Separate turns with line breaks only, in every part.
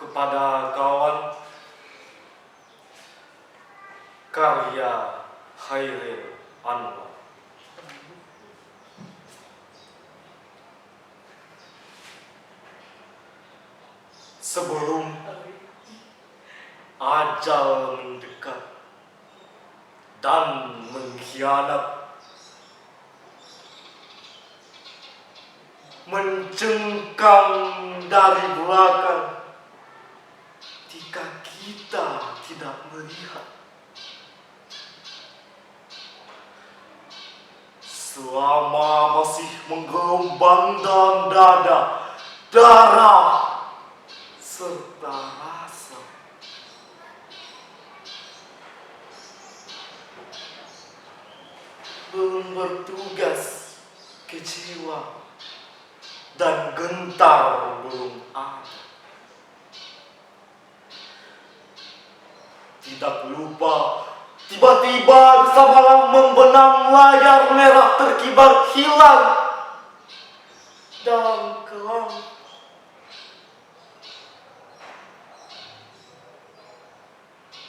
kepada kawan karya Khairil Anwar. Sebelum ajal mendekat dan mengkhianat, mencengkam dari belakang jika kita tidak melihat. Selama masih menggelombang dalam dada darah serta rasa, belum bertugas kecewa dan gentar belum ada. Tidak lupa, tiba-tiba bisa malam membenam layar merah terkibar hilang dalam kelam.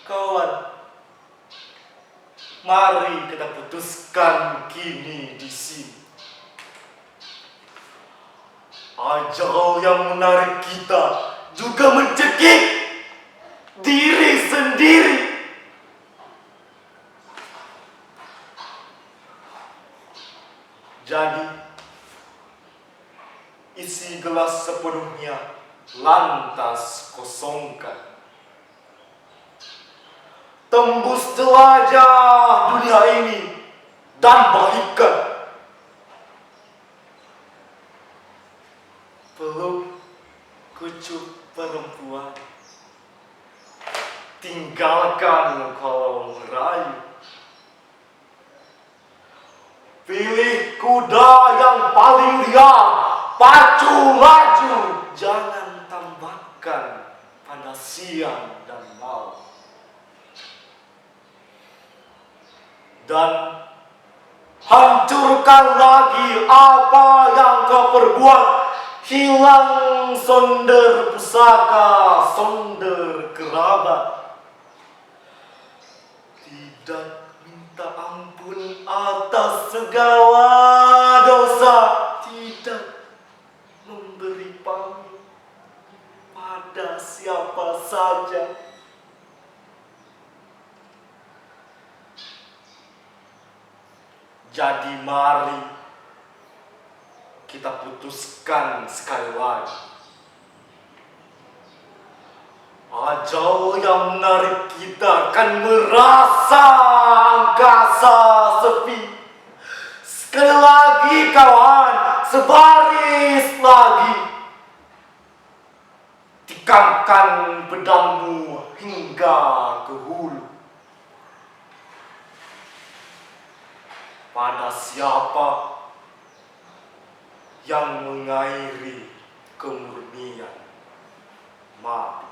Kawan, mari kita putuskan kini di sini. Ajal yang menarik kita juga mencekik diri sendiri. Jadi, isi gelas sepenuhnya lantas kosongkan. Tembus jelajah dunia ini dan balikkan. Peluk kucuk perempuan, tinggalkan kalau merayu. Pilih kuda yang paling liar, pacu laju, jangan tambahkan pada siang dan malam. Dan hancurkan lagi apa yang kau perbuat. Hilang sonder pusaka, sonder kerabat. Tidak minta ampun atas segala dosa. Tidak memberi pamit pada siapa saja. Jadi mari kita putuskan sekali lagi. Ajal yang menarik kita akan merasa angkasa sepi. Sekali lagi kawan, sebaris lagi. Tikamkan pedangmu hingga ke hulu. Pada siapa yang mengairi kemurnian mati.